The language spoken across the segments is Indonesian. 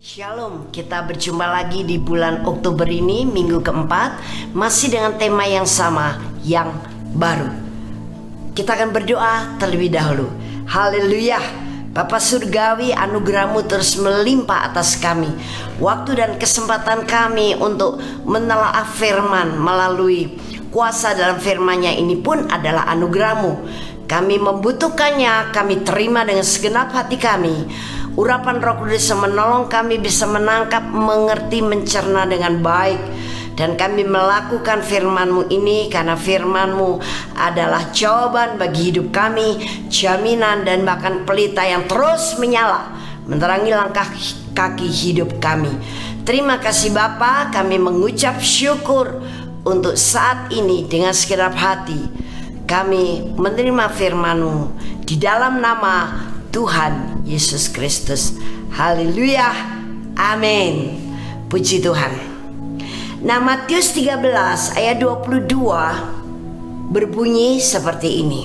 Shalom, kita berjumpa lagi di bulan Oktober ini, minggu keempat, masih dengan tema yang sama, yang baru. Kita akan berdoa terlebih dahulu. Haleluya, Bapa Surgawi, anugerah-Mu terus melimpah atas kami. Waktu dan kesempatan kami untuk menelaah firman melalui kuasa dalam firman-Nya ini pun adalah anugerah-Mu. Kami membutuhkannya, kami terima dengan segenap hati kami. Urapan Roh Kudus menolong kami bisa menangkap, mengerti, mencerna dengan baik. Dan kami melakukan firman-Mu ini karena firman-Mu adalah jawaban bagi hidup kami, jaminan dan bahkan pelita yang terus menyala menerangi langkah kaki hidup kami. Terima kasih Bapa, kami mengucap syukur untuk saat ini dengan segenap hati. Kami menerima firman-Mu di dalam nama Tuhan Yesus Kristus. Haleluya, amin. Puji Tuhan. Nah, Matius 13 ayat 22 berbunyi seperti ini.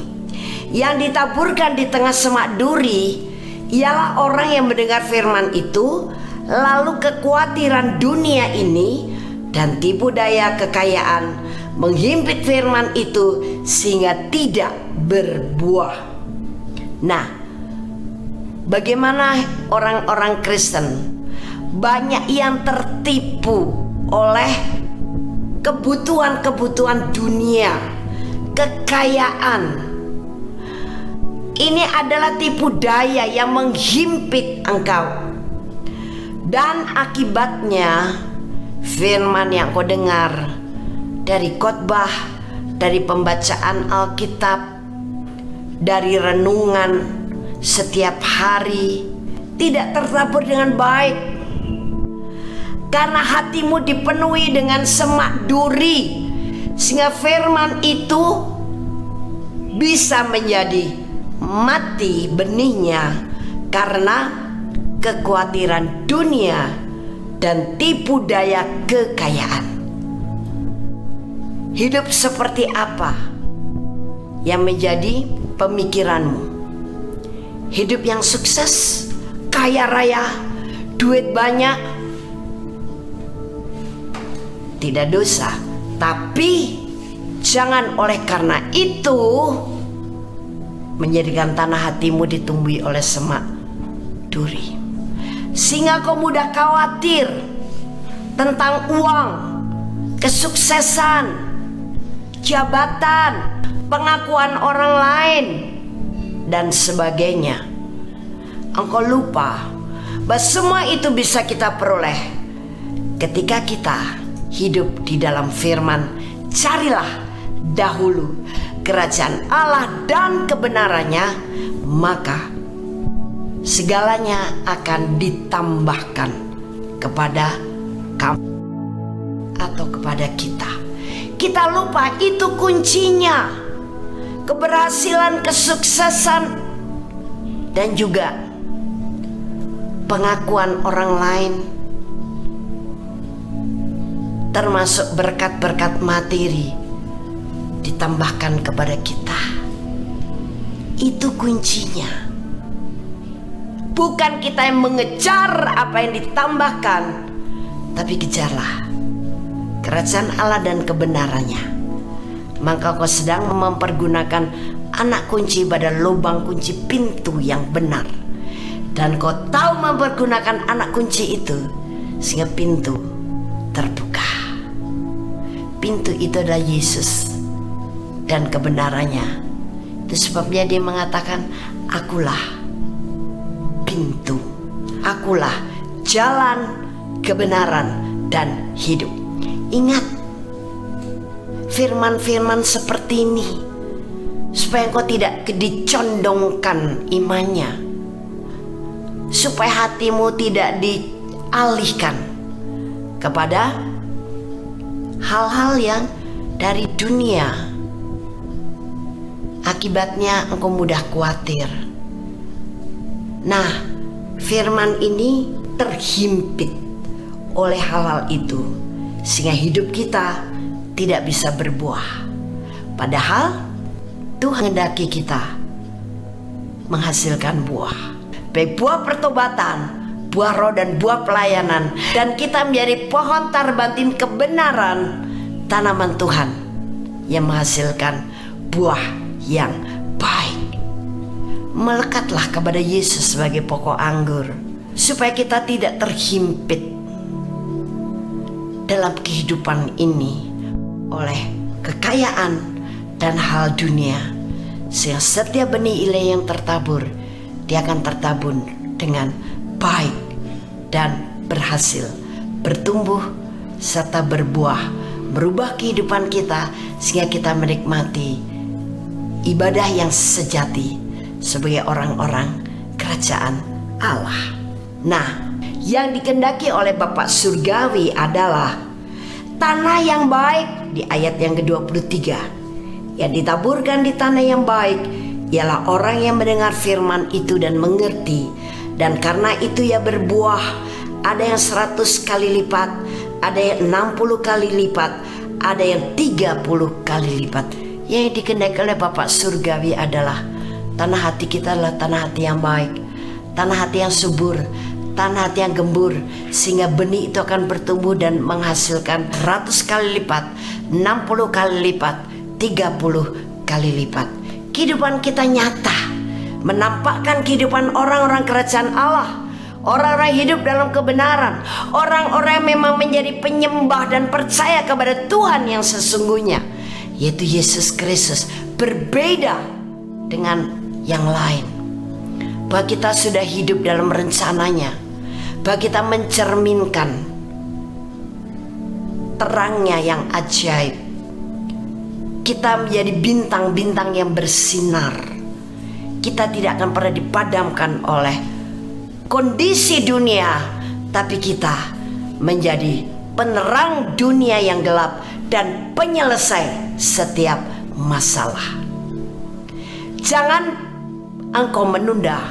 Yang ditaburkan di tengah semak duri ialah orang yang mendengar firman itu, lalu kekhawatiran dunia ini dan tipu daya kekayaan menghimpit firman itu sehingga tidak berbuah. Nah, bagaimana orang-orang Kristen banyak yang tertipu oleh kebutuhan-kebutuhan dunia, kekayaan. Ini adalah tipu daya yang menghimpit engkau. Dan akibatnya firman yang kau dengar dari khotbah, dari pembacaan Alkitab, dari renungan setiap hari tidak tertabur dengan baik, karena hatimu dipenuhi dengan semak duri, sehingga firman itu bisa menjadi mati benihnya karena kekhawatiran dunia dan tipu daya kekayaan. Hidup seperti apa yang menjadi pemikiranmu? Hidup yang sukses, kaya raya, duit banyak, tidak dosa. Tapi jangan oleh karena itu menjadikan tanah hatimu ditumbuhi oleh semak duri, sehingga kau mudah khawatir tentang uang, kesuksesan, jabatan, pengakuan orang lain dan sebagainya. Engkau lupa bahwa semua itu bisa kita peroleh ketika kita hidup di dalam firman. Carilah dahulu kerajaan Allah dan kebenarannya, maka segalanya akan ditambahkan kepada kamu atau kepada kita. Kita lupa itu kuncinya. Keberhasilan, kesuksesan, dan juga pengakuan orang lain, termasuk berkat-berkat materi, ditambahkan kepada kita. Itu kuncinya. Bukan kita yang mengejar apa yang ditambahkan, tapi kejarlah kerajaan Allah dan kebenarannya. Maka kau sedang mempergunakan anak kunci pada lubang kunci pintu yang benar. Dan kau tahu mempergunakan anak kunci itu sehingga pintu terbuka. Pintu itu adalah Yesus dan kebenarannya. Itu sebabnya dia mengatakan, akulah pintu, akulah jalan, kebenaran, dan hidup. Ingat firman-firman seperti ini supaya engkau tidak dicondongkan imannya, supaya hatimu tidak dialihkan kepada hal-hal yang dari dunia. Akibatnya engkau mudah khawatir. Nah, firman ini terhimpit oleh hal-hal itu sehingga hidup kita tidak bisa berbuah. Padahal Tuhan menghendaki kita menghasilkan buah, baik buah pertobatan, buah roh dan buah pelayanan, dan kita menjadi pohon tarbantin kebenaran, tanaman Tuhan yang menghasilkan buah yang baik. Melekatlah kepada Yesus sebagai pokok anggur, supaya kita tidak terhimpit dalam kehidupan ini oleh kekayaan dan hal dunia. Sehingga setiap benih ilahi yang tertabur, dia akan tertabur dengan baik dan berhasil, bertumbuh serta berbuah, merubah kehidupan kita sehingga kita menikmati ibadah yang sejati sebagai orang-orang kerajaan Allah. Nah, yang dikehendaki oleh Bapa Surgawi adalah tanah yang baik di ayat yang ke-23. Yang ditaburkan di tanah yang baik ialah orang yang mendengar firman itu dan mengerti, dan karena itu ia berbuah. Ada yang 100 kali lipat, ada yang 60 kali lipat, ada yang 30 kali lipat. Yang dikehendaki oleh Bapa Surgawi adalah tanah hati kita adalah tanah hati yang baik, tanah hati yang subur, tanah hati yang gembur, sehingga benih itu akan bertumbuh dan menghasilkan 100 kali lipat, 60 kali lipat, 30 kali lipat. Kehidupan kita nyata, menampakkan kehidupan orang-orang kerajaan Allah, orang-orang hidup dalam kebenaran, orang-orang yang memang menjadi penyembah dan percaya kepada Tuhan yang sesungguhnya, yaitu Yesus Kristus. Berbeda dengan yang lain, bahwa kita sudah hidup dalam rencananya, bahwa kita mencerminkan terangnya yang ajaib. Kita menjadi bintang-bintang yang bersinar. Kita tidak akan pernah dipadamkan oleh kondisi dunia, tapi kita menjadi penerang dunia yang gelap dan penyelesai setiap masalah. Jangan engkau menunda,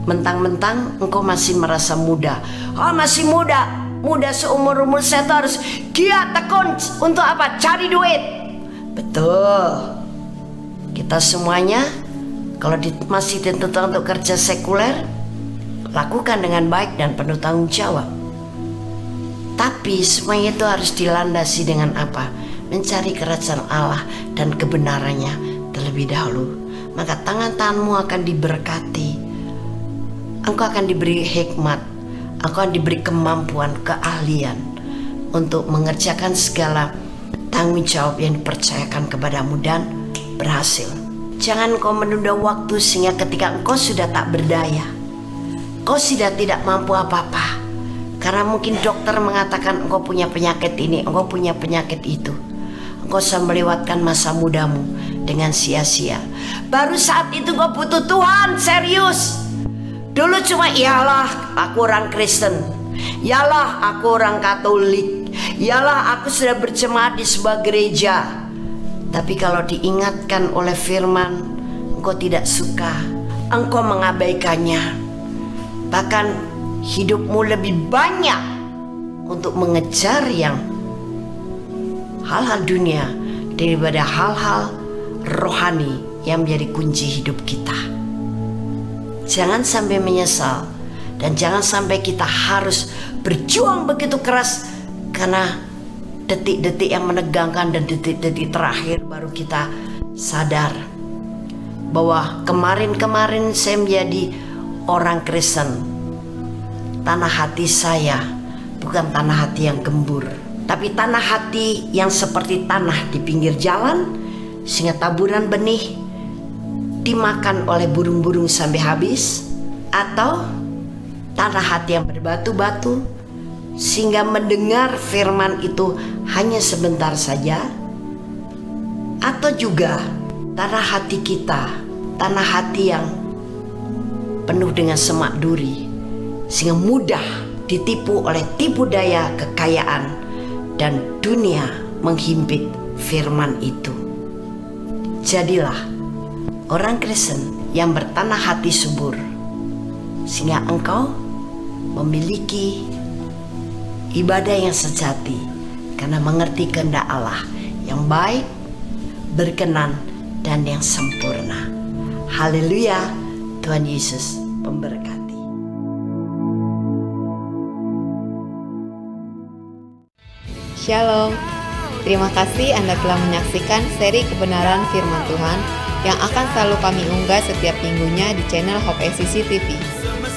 mentang-mentang engkau masih merasa muda. Oh, masih muda seumur-umur saya tuh harus giat tekun untuk apa? Cari duit. Betul. Kita semuanya kalau masih dituntut untuk kerja sekuler, lakukan dengan baik dan penuh tanggung jawab. Tapi semuanya itu harus dilandasi dengan apa? Mencari kerajaan Allah dan kebenarannya terlebih dahulu. Maka tangan-tanganmu akan diberkati. Engkau akan diberi hikmat, engkau akan diberi kemampuan, keahlian untuk mengerjakan segala tanggung jawab yang dipercayakan kepadamu dan berhasil. Jangan kau menunda waktu sehingga ketika engkau sudah tak berdaya, kau sudah tidak mampu apa-apa, karena mungkin dokter mengatakan engkau punya penyakit ini, engkau punya penyakit itu. Engkau sudah melewatkan masa mudamu dengan sia-sia. Baru saat itu kau butuh Tuhan serius. Dulu cuma iyalah aku orang Kristen, iyalah aku orang Katolik, iyalah aku sudah berjemaat di sebuah gereja. Tapi kalau diingatkan oleh firman, engkau tidak suka, engkau mengabaikannya. Bahkan hidupmu lebih banyak untuk mengejar yang hal-hal dunia daripada hal-hal rohani yang menjadi kunci hidup kita. Jangan sampai menyesal, dan jangan sampai kita harus berjuang begitu keras karena detik-detik yang menegangkan dan detik-detik terakhir baru kita sadar bahwa kemarin saya menjadi orang Kristen. Tanah hati saya bukan tanah hati yang gembur, tapi tanah hati yang seperti tanah di pinggir jalan, sehingga taburan benih dimakan oleh burung-burung sampai habis, atau tanah hati yang berbatu-batu sehingga mendengar firman itu hanya sebentar saja, atau juga tanah hati kita, tanah hati yang penuh dengan semak duri sehingga mudah ditipu oleh tipu daya kekayaan dan dunia menghimpit firman itu. Jadilah orang Kristen yang bertanah hati subur, sehingga engkau memiliki ibadah yang sejati karena mengerti kehendak Allah yang baik, berkenan, dan yang sempurna. Haleluya. Tuhan Yesus memberkati. Shalom. Terima kasih Anda telah menyaksikan seri kebenaran firman Tuhan yang akan selalu kami unggah setiap minggunya di channel Hope SCC TV.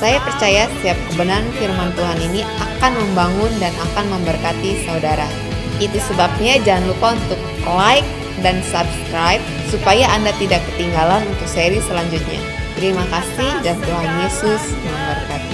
Saya percaya setiap kebenaran firman Tuhan ini akan membangun dan akan memberkati saudara. Itu sebabnya jangan lupa untuk like dan subscribe supaya Anda tidak ketinggalan untuk seri selanjutnya. Terima kasih dan Tuhan Yesus memberkati.